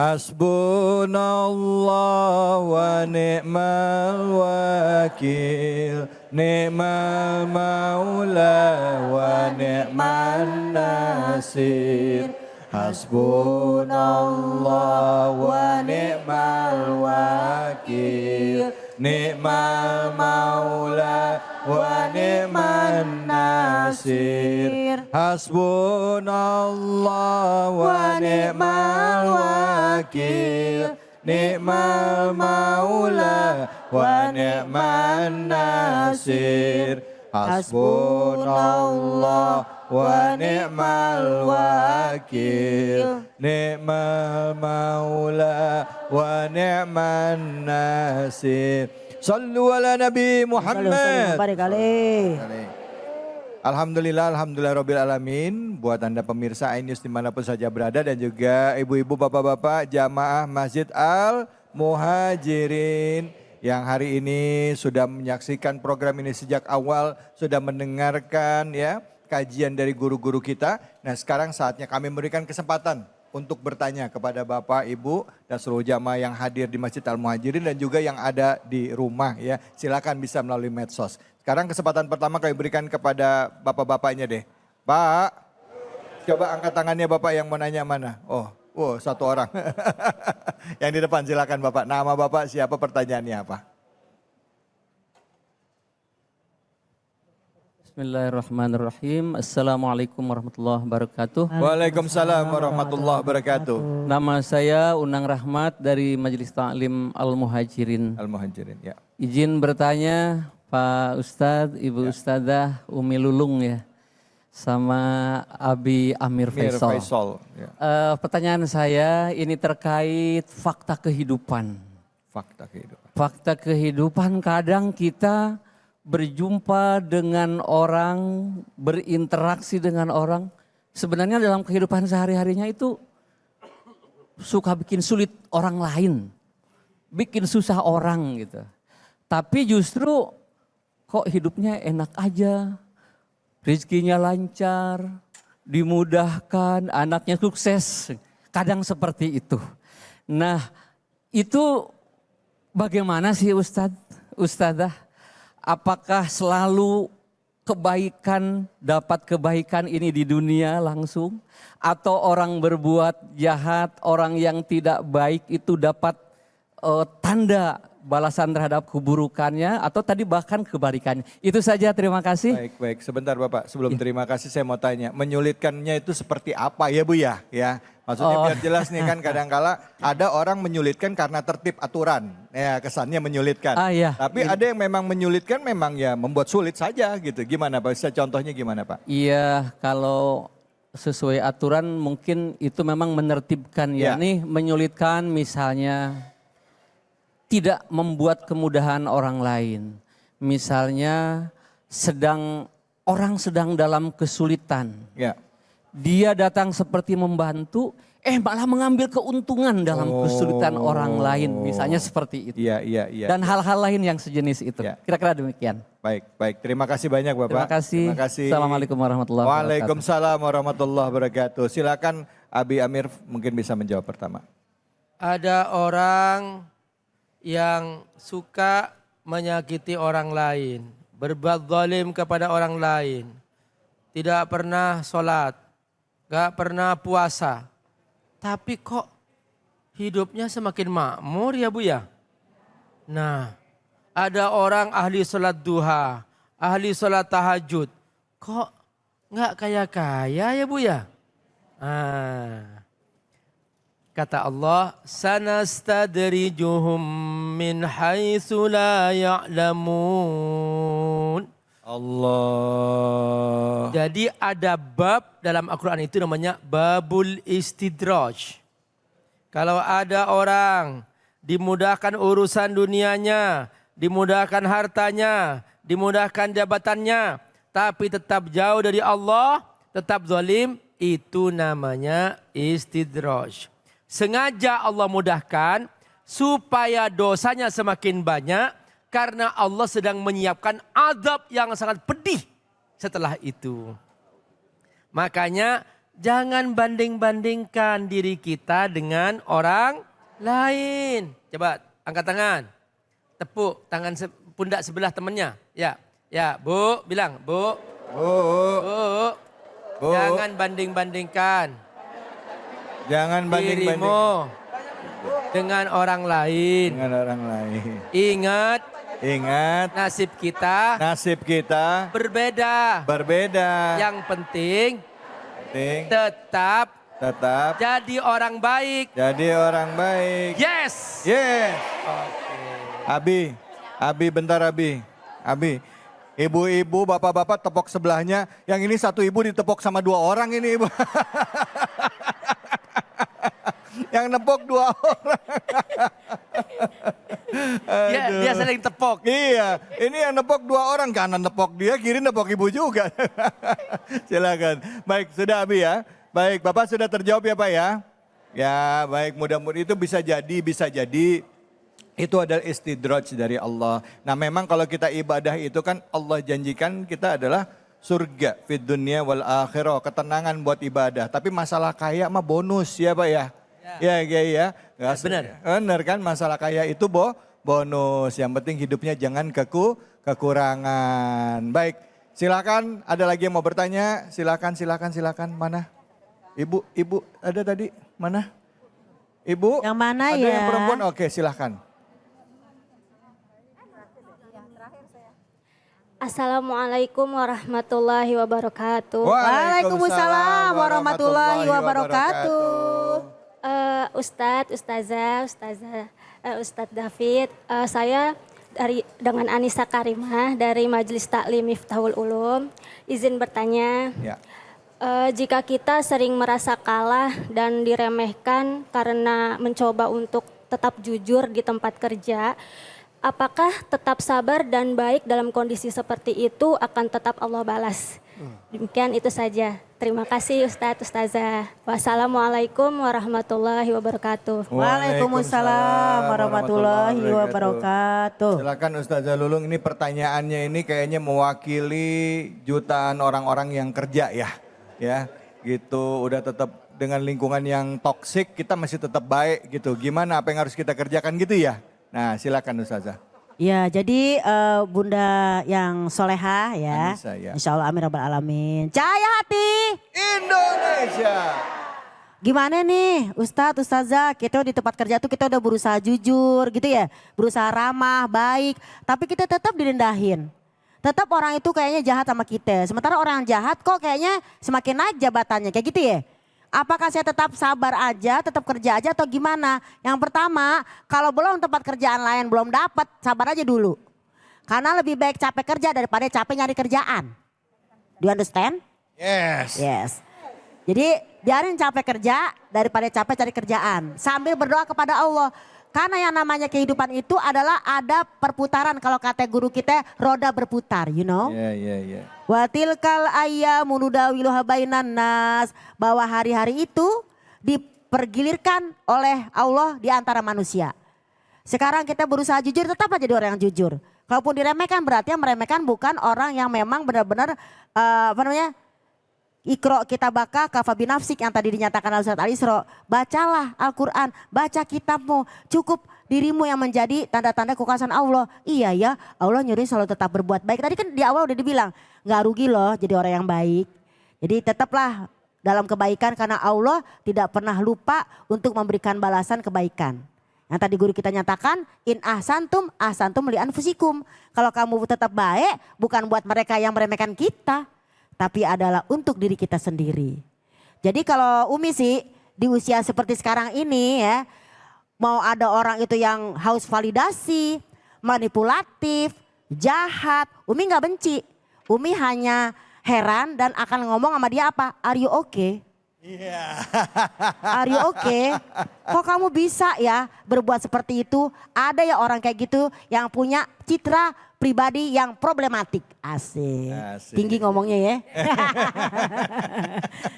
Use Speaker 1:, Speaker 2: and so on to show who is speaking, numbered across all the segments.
Speaker 1: Hasbunallah wa ni'mal wakil, ni'mal maula wa ni'man nasir. Hasbunallah wa ni'mal wakil, ni'mal maula wa ni'man nasir. Hasbunallah wa ni'mal wakil, ni'mal maula wa ni'man nasir. Hasbunallah wa ni'mal wakil, ni'mal maula wa ni'man nasir. Sallu ala Nabi Muhammad. Alhamdulillah, alhamdulillah rabbil alamin. Buat Anda pemirsa iNews dimanapun saja berada dan juga ibu-ibu, bapak-bapak jamaah Masjid Al Muhajirin yang hari ini sudah menyaksikan program ini sejak awal, sudah mendengarkan ya kajian dari guru-guru kita. Nah sekarang saatnya kami memberikan kesempatan untuk bertanya kepada Bapak, Ibu dan seluruh jamaah yang hadir di Masjid Al Muhajirin dan juga yang ada di rumah ya. Silakan bisa melalui medsos. Sekarang kesempatan pertama kami berikan kepada bapak-bapaknya deh. Pak, coba angkat tangannya Bapak yang mau nanya mana? Oh, satu orang. Yang di depan silakan Bapak. Nama Bapak siapa, pertanyaannya apa?
Speaker 2: Bismillahirrahmanirrahim. Assalamualaikum warahmatullahi wabarakatuh.
Speaker 1: Waalaikumsalam warahmatullahi wabarakatuh.
Speaker 2: Nama saya Unang Rahmat dari Majelis Ta'lim Al Muhajirin.
Speaker 1: Al Muhajirin ya.
Speaker 2: Izin bertanya Pak Ustadz, Ibu Ustadzah Umi Lulung ya. Sama Abi Amir Faisal.
Speaker 1: Ya.
Speaker 2: Pertanyaan saya ini terkait fakta kehidupan.
Speaker 1: Fakta kehidupan.
Speaker 2: Fakta kehidupan kadang kita berjumpa dengan orang, berinteraksi dengan orang. Sebenarnya dalam kehidupan sehari-harinya itu suka bikin sulit orang lain. Bikin susah orang gitu. Tapi justru kok hidupnya enak aja. Rezekinya lancar, dimudahkan, anaknya sukses. Kadang seperti itu. Nah itu bagaimana sih Ustadzah? Apakah selalu kebaikan, dapat kebaikan ini di dunia langsung? Atau orang berbuat jahat, orang yang tidak baik itu dapat tanda balasan terhadap keburukannya atau tadi bahkan kebalikannya. Itu saja, terima kasih.
Speaker 1: Baik, sebentar Bapak. Sebelum terima kasih saya mau tanya, menyulitkannya itu seperti apa ya Bu ya? Maksudnya biar jelas nih kan kadang-kala ada orang menyulitkan karena tertib aturan. Ya kesannya menyulitkan.
Speaker 2: Iya.
Speaker 1: Tapi ada yang memang menyulitkan memang ya membuat sulit saja gitu. Gimana Pak? Bisa contohnya gimana Pak?
Speaker 2: Iya, kalau sesuai aturan mungkin itu memang menertibkan ya. Nih menyulitkan misalnya tidak membuat kemudahan orang lain. Misalnya orang sedang dalam kesulitan.
Speaker 1: Ya.
Speaker 2: Dia datang seperti membantu, malah mengambil keuntungan dalam kesulitan orang lain. Misalnya seperti itu.
Speaker 1: Iya.
Speaker 2: Dan hal-hal lain yang sejenis itu. Kira-kira demikian.
Speaker 1: Baik. Terima kasih banyak Bapak.
Speaker 2: Terima kasih. Assalamualaikum warahmatullahi wabarakatuh.
Speaker 1: Waalaikumsalam warahmatullahi wabarakatuh. Silakan Abi Amir mungkin bisa menjawab pertama.
Speaker 3: Ada orang yang suka menyakiti orang lain, berbuat zalim kepada orang lain, tidak pernah sholat, gak pernah puasa, tapi kok hidupnya semakin makmur ya Bu ya? Nah, ada orang ahli sholat duha, ahli sholat tahajud, kok gak kaya-kaya ya Bu ya? Kata Allah, sanastadrijuhum min haitsu la ya'lamun.
Speaker 1: Allah.
Speaker 3: Jadi ada bab dalam Al-Quran itu namanya babul istidraj. Kalau ada orang dimudahkan urusan dunianya, dimudahkan hartanya, dimudahkan jabatannya, tapi tetap jauh dari Allah, tetap zalim, itu namanya istidraj. Sengaja Allah mudahkan supaya dosanya semakin banyak karena Allah sedang menyiapkan azab yang sangat pedih setelah itu. Makanya Jangan banding-bandingkan diri kita dengan orang lain. Coba angkat tangan. Tepuk tangan pundak sebelah temannya. Ya, ya, Bu, bilang, Bu.
Speaker 1: Bu. Bu.
Speaker 3: Jangan banding-bandingkan
Speaker 1: Jangan banding-banding
Speaker 3: dirimu dengan orang lain.
Speaker 1: dengan orang lain.
Speaker 3: Ingat,
Speaker 1: Ingat,
Speaker 3: nasib kita
Speaker 1: nasib kita
Speaker 3: berbeda.
Speaker 1: berbeda.
Speaker 3: Yang penting
Speaker 1: Penting
Speaker 3: tetap
Speaker 1: tetap
Speaker 3: jadi orang baik.
Speaker 1: jadi orang baik.
Speaker 3: Yes.
Speaker 1: Yes. Abi, bentar Abi. Ibu-ibu, bapak-bapak tepok sebelahnya. Yang ini satu ibu ditepok sama 2 orang ini ibu. Yang nepok 2 orang.
Speaker 3: Dia saling tepok.
Speaker 1: Iya, ini yang nepok 2 orang. Kanan nepok dia, kiri nepok ibu juga. Silakan. Baik, sudah Abi ya. Baik, Bapak sudah terjawab ya Pak ya. Ya baik, mudah-mudahan itu bisa jadi itu adalah istidraj dari Allah. Nah memang kalau kita ibadah itu kan Allah janjikan kita adalah surga fid dunya wal akhirah, ketenangan buat ibadah. Tapi masalah kaya mah bonus ya Pak ya. Ya. Benar kan, masalah kaya itu bonus. Yang penting hidupnya jangan kekurangan. Baik, silakan ada lagi yang mau bertanya? Silakan. Mana? Ibu ada tadi? Mana? Ibu?
Speaker 4: Yang mana
Speaker 1: ada
Speaker 4: ya?
Speaker 1: Yang perempuan? Oke, silakan.
Speaker 5: Assalamualaikum warahmatullahi wabarakatuh.
Speaker 4: Waalaikumsalam warahmatullahi wabarakatuh.
Speaker 5: Ustadz David, saya dengan Anissa Karimah dari Majelis Taklim Miftahul Ulum, izin bertanya.
Speaker 1: Ya.
Speaker 5: Jika kita sering merasa kalah dan diremehkan karena mencoba untuk tetap jujur di tempat kerja, apakah tetap sabar dan baik dalam kondisi seperti itu akan tetap Allah balas? Demikian itu saja. Terima kasih Ustadz, Ustazah. Wassalamualaikum warahmatullahi wabarakatuh.
Speaker 4: Waalaikumsalam warahmatullahi wabarakatuh.
Speaker 1: Silakan Ustazah Lulung, ini pertanyaannya ini kayaknya mewakili jutaan orang-orang yang kerja ya. Ya, gitu udah tetap dengan lingkungan yang toksik kita masih tetap baik gitu. Gimana apa yang harus kita kerjakan gitu ya? Nah silakan Ustazah.
Speaker 4: Ya jadi Bunda yang solehah ya.
Speaker 1: Anissa, ya.
Speaker 4: Insya Allah amin rabbal alamin. Cahaya hati.
Speaker 1: Indonesia.
Speaker 4: Gimana nih Ustadz, Ustazah, kita di tempat kerja tuh kita udah berusaha jujur gitu ya. Berusaha ramah, baik. Tapi kita tetap direndahin. Tetap orang itu kayaknya jahat sama kita. Sementara orang jahat kok kayaknya semakin naik jabatannya kayak gitu ya. Apakah saya tetap sabar aja, tetap kerja aja atau gimana? Yang pertama, kalau belum tempat kerjaan lain belum dapat, sabar aja dulu. Karena lebih baik capek kerja daripada capek nyari kerjaan. Do you understand?
Speaker 1: Yes.
Speaker 4: Yes. Jadi biarin capek kerja daripada capek cari kerjaan. Sambil berdoa kepada Allah. Karena yang namanya kehidupan itu adalah ada perputaran. Kalau kata guru kita roda berputar, you know.
Speaker 1: Ya.
Speaker 4: Wa tilkal ayyamu nudawiluha bainan nas, bahwa hari-hari itu dipergilirkan oleh Allah di antara manusia. Sekarang kita berusaha jujur, tetap aja jadi orang yang jujur. Kalaupun diremehkan berarti yang meremehkan bukan orang yang memang benar-benar Iqra kitabaka kafa binafsik yang tadi dinyatakan oleh Ustaz Al-Isra. Bacalah Al-Quran, baca kitabmu. Cukup dirimu yang menjadi tanda-tanda kekuasaan Allah. Iya ya, Allah nyuruh selalu tetap berbuat baik. Tadi kan di awal udah dibilang, gak rugi loh jadi orang yang baik. Jadi tetaplah dalam kebaikan karena Allah tidak pernah lupa untuk memberikan balasan kebaikan. Yang tadi guru kita nyatakan, in ahsantum li anfusikum. Kalau kamu tetap baik, bukan buat mereka yang meremehkan kita. Tapi adalah untuk diri kita sendiri. Jadi kalau Umi sih di usia seperti sekarang ini ya, mau ada orang itu yang haus validasi, manipulatif, jahat, Umi gak benci. Umi hanya heran dan akan ngomong sama dia apa? Are you okay?
Speaker 1: Iya.
Speaker 4: Are you okay? Kok kamu bisa ya berbuat seperti itu? Ada ya orang kayak gitu yang punya citra pribadi yang problematik. Asik. Tinggi ngomongnya ya.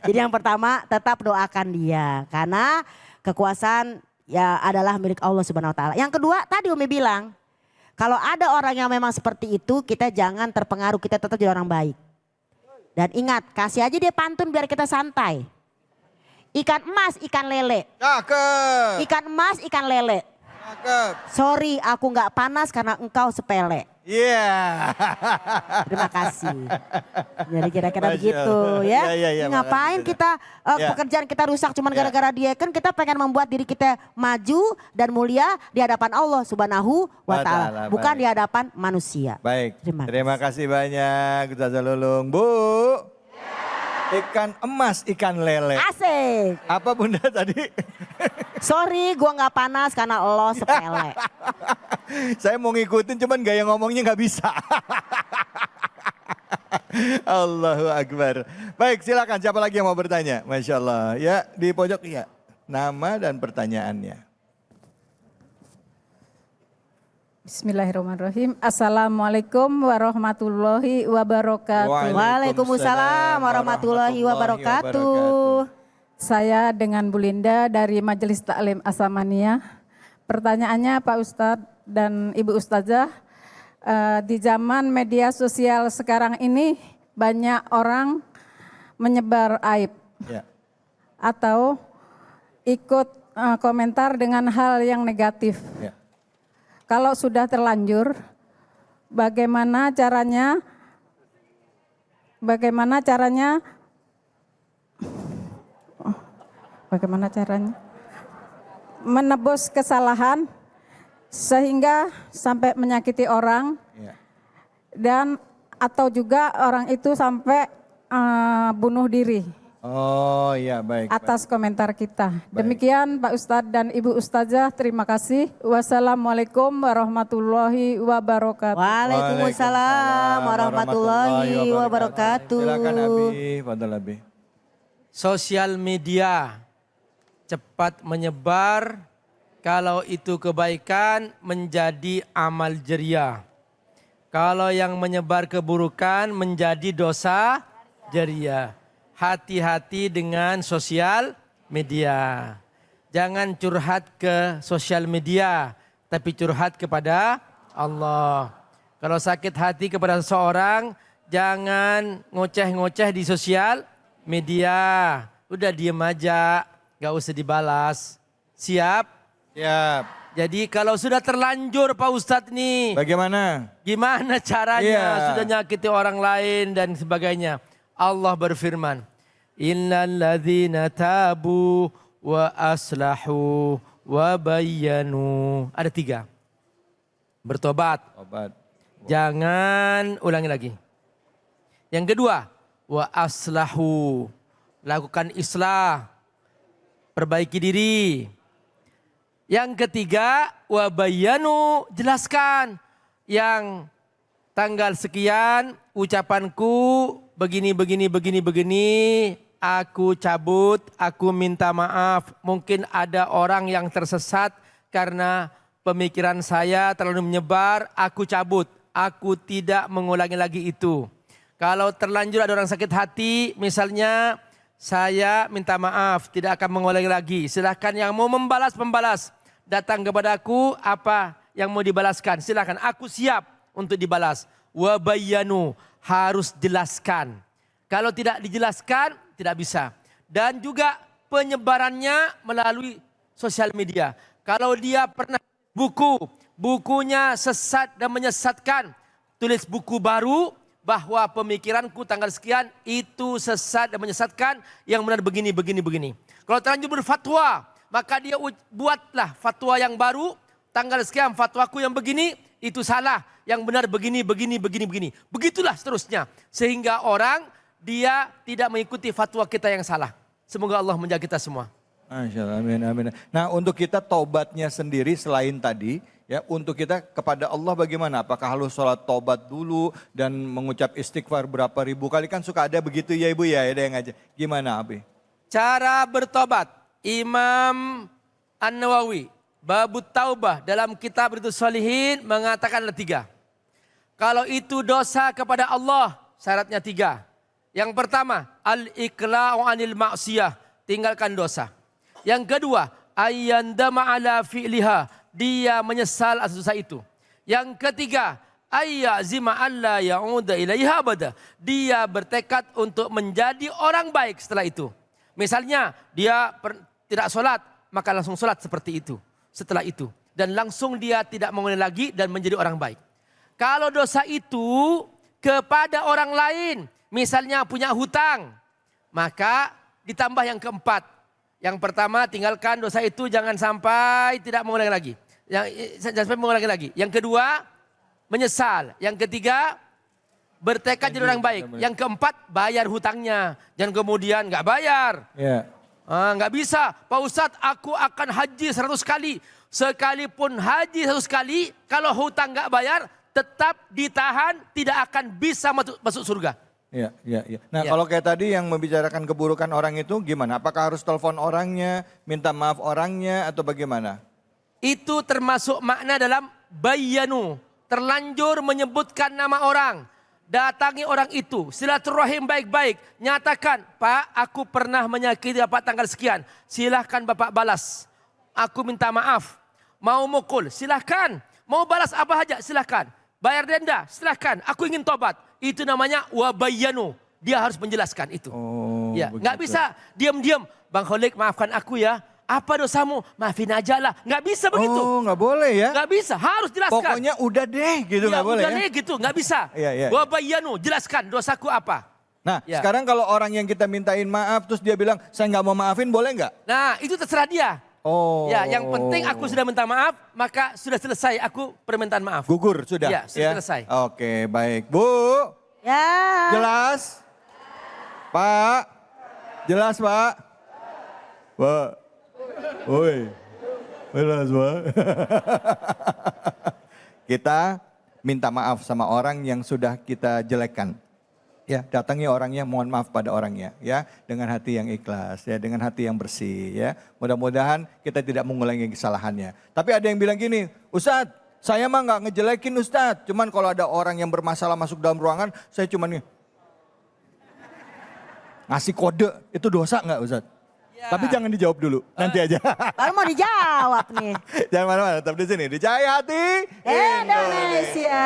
Speaker 4: Jadi yang pertama tetap doakan dia. Karena kekuasaan ya adalah milik Allah Subhanahu wa taala. Yang kedua tadi Umi bilang, kalau ada orang yang memang seperti itu kita jangan terpengaruh, kita tetap jadi orang baik. Dan ingat, kasih aja dia pantun biar kita santai. Ikan emas, ikan lele.
Speaker 1: Cakep.
Speaker 4: Ikan emas, ikan lele.
Speaker 1: Cakep.
Speaker 4: Sorry, aku nggak panas karena engkau sepele.
Speaker 1: Iya.
Speaker 4: Terima kasih. Jadi kira-kira
Speaker 1: Masya
Speaker 4: begitu
Speaker 1: Allah.
Speaker 4: ya.
Speaker 1: Iya,
Speaker 4: Ngapain
Speaker 1: makasih,
Speaker 4: kita
Speaker 1: Ya.
Speaker 4: pekerjaan kita rusak cuman
Speaker 1: Ya.
Speaker 4: gara-gara dia. Kan kita pengen membuat diri kita maju dan mulia di hadapan Allah Subhanahu wa
Speaker 1: Wa
Speaker 4: taala,
Speaker 1: ta'ala,
Speaker 4: bukan
Speaker 1: baik.
Speaker 4: di hadapan manusia.
Speaker 1: Baik,
Speaker 4: Terima
Speaker 1: terima kasih banyak Ustazah Lulung. Bu, ikan emas, ikan lele.
Speaker 4: Asik.
Speaker 1: Apa Bunda tadi?
Speaker 4: Sorry, gua nggak panas karena lo sepele.
Speaker 1: Saya mau ngikutin cuman gaya ngomongnya nggak bisa. Allahu Akbar. Baik, silakan siapa lagi yang mau bertanya? Masya Allah. Ya, di pojok ya. Nama dan pertanyaannya.
Speaker 6: Bismillahirrahmanirrahim. Assalamualaikum warahmatullahi wabarakatuh.
Speaker 4: Waalaikumsalam warahmatullahi wabarakatuh.
Speaker 6: Saya dengan Bu Linda dari Majelis Taklim Asamaniyah. Pertanyaannya Pak Ustadz dan Ibu Ustazah, di zaman media sosial sekarang ini banyak orang menyebar aib
Speaker 1: Ya.
Speaker 6: atau ikut komentar dengan hal yang negatif.
Speaker 1: Ya.
Speaker 6: Kalau sudah terlanjur, bagaimana caranya menebus kesalahan sehingga sampai menyakiti orang
Speaker 1: Ya.
Speaker 6: dan atau juga orang itu sampai bunuh diri.
Speaker 1: Oh iya baik.
Speaker 6: Atas komentar kita. Demikian Pak Ustadz dan Ibu Ustazah, terima kasih. Wassalamualaikum warahmatullahi wabarakatuh.
Speaker 4: Waalaikumsalam warahmatullahi wabarakatuh.
Speaker 1: Silakan Abi, Fadal Abi.
Speaker 3: Sosial media cepat menyebar, kalau itu kebaikan menjadi amal jariah. Kalau yang menyebar keburukan menjadi dosa jariah. Hati-hati dengan sosial media. Jangan curhat ke sosial media, tapi curhat kepada Allah. Kalau sakit hati kepada seseorang, jangan ngoceh-ngoceh di sosial media. Udah diem aja, gak usah dibalas. Siap?
Speaker 1: Siap.
Speaker 3: Jadi kalau sudah terlanjur Pak Ustadz nih,
Speaker 1: Bagaimana?
Speaker 3: gimana caranya
Speaker 1: Iya.
Speaker 3: sudah nyakiti orang lain dan sebagainya. Allah berfirman, Innal ladzina tabu wa aslahu wa bayyanu. Ada 3. Bertobat.
Speaker 1: Obat.
Speaker 3: Jangan ulangi lagi. Yang kedua, wa aslahu. Lakukan islah. Perbaiki diri. Yang ketiga, wa bayyanu. Jelaskan. Yang tanggal sekian ucapanku begini. Aku cabut, aku minta maaf. Mungkin ada orang yang tersesat karena pemikiran saya terlalu menyebar. Aku cabut, aku tidak mengulangi lagi itu. Kalau terlanjur ada orang sakit hati, misalnya saya minta maaf, tidak akan mengulangi lagi. Silahkan yang mau membalas, datang kepadaku apa yang mau dibalaskan. Silahkan, aku siap untuk dibalas. Wa bayyanu, harus jelaskan. Kalau tidak dijelaskan, tidak bisa. Dan juga penyebarannya melalui sosial media. Kalau dia pernah bukunya sesat dan menyesatkan, tulis buku baru bahwa pemikiranku tanggal sekian itu sesat dan menyesatkan, yang benar begini. Kalau terlanjur berfatwa, maka dia buatlah fatwa yang baru, tanggal sekian fatwaku yang begini, itu salah, yang benar begini. Begitulah seterusnya. Sehingga orang dia tidak mengikuti fatwa kita yang salah. Semoga Allah menjaga kita semua.
Speaker 1: Masya Allah, amin. Nah untuk kita tobatnya sendiri selain tadi, ya untuk kita kepada Allah bagaimana? Apakah harus sholat tobat dulu dan mengucap istighfar berapa ribu kali? Kan suka ada begitu ya Ibu ya, ada yang ngajak. Gimana Abi?
Speaker 3: Cara bertobat, Imam An-Nawawi, Babut Taubah dalam kitab Riyadhus Shalihin mengatakan ada 3. Kalau itu dosa kepada Allah, syaratnya 3. Yang pertama, al-iqla'u anil ma'siyah, tinggalkan dosa. Yang kedua, ayyandama ala fi'liha, dia menyesal atas dosa itu. Yang ketiga, ayyazima alla ya'uda ilaiha abada, dia bertekad untuk menjadi orang baik setelah itu. Misalnya dia tidak sholat, maka langsung sholat seperti itu. Setelah itu. Dan langsung dia tidak mengulangi lagi dan menjadi orang baik. Kalau dosa itu kepada orang lain, misalnya punya hutang, maka ditambah yang keempat. Yang pertama, tinggalkan dosa itu jangan sampai tidak mengulangi lagi. Jangan sampai mengulangi lagi. Yang kedua, menyesal. Yang ketiga, bertekad jadi orang baik. Yang keempat, bayar hutangnya. Jangan kemudian nggak bayar. Nggak bisa. Pak Ustadz, aku akan haji 100 kali. Sekalipun haji 100 kali, kalau hutang nggak bayar, tetap ditahan, tidak akan bisa masuk surga.
Speaker 1: Iya. Nah, kalau kayak tadi yang membicarakan keburukan orang itu gimana? Apakah harus telepon orangnya, minta maaf orangnya, atau bagaimana?
Speaker 3: Itu termasuk makna dalam bayyanu. Terlanjur menyebutkan nama orang. Datangi orang itu, silaturahim baik-baik. Nyatakan, Pak, aku pernah menyakiti Bapak tanggal sekian. Silahkan Bapak balas. Aku minta maaf. Mau mukul, silahkan. Mau balas apa saja, silahkan. Bayar denda, silahkan. Aku ingin tobat. Itu namanya wabayanu. Dia harus menjelaskan itu. Ya, nggak bisa diam-diam. Bang Kholik, maafkan aku ya. Apa dosamu? Maafin aja lah. Nggak bisa begitu.
Speaker 1: Oh, nggak boleh ya?
Speaker 3: Nggak bisa, harus jelaskan.
Speaker 1: Pokoknya udah deh gitu, nggak boleh
Speaker 3: udah
Speaker 1: ya?
Speaker 3: deh gitu, nggak bisa.
Speaker 1: Iya.
Speaker 3: Wabayanu, jelaskan dosaku apa.
Speaker 1: Nah, sekarang kalau orang yang kita mintain maaf, terus dia bilang, saya nggak mau maafin, boleh nggak?
Speaker 3: Nah, itu terserah dia. Ya, yang penting aku sudah minta maaf, maka sudah selesai aku permintaan maaf.
Speaker 1: Gugur sudah?
Speaker 3: Ya, sudah selesai.
Speaker 1: Oke, baik. Bu,
Speaker 4: Ya.
Speaker 1: jelas? Pak, jelas Pak? Pak, woi, jelas Pak? Kita minta maaf sama orang yang sudah kita jelekkan. Ya, datangi orangnya, mohon maaf pada orangnya, ya, dengan hati yang ikhlas, ya, dengan hati yang bersih, ya. Mudah-mudahan kita tidak mengulangi kesalahannya. Tapi ada yang bilang gini, Ustadz, saya mah nggak ngejelekin Ustadz, cuman kalau ada orang yang bermasalah masuk dalam ruangan, saya cuman nih ngasih kode, itu dosa nggak Ustadz? Ya. Tapi jangan dijawab dulu, nanti aja.
Speaker 4: Baru mau dijawab nih.
Speaker 1: Jangan mana-mana, tetap di sini, di Cahaya Hati
Speaker 4: Indonesia.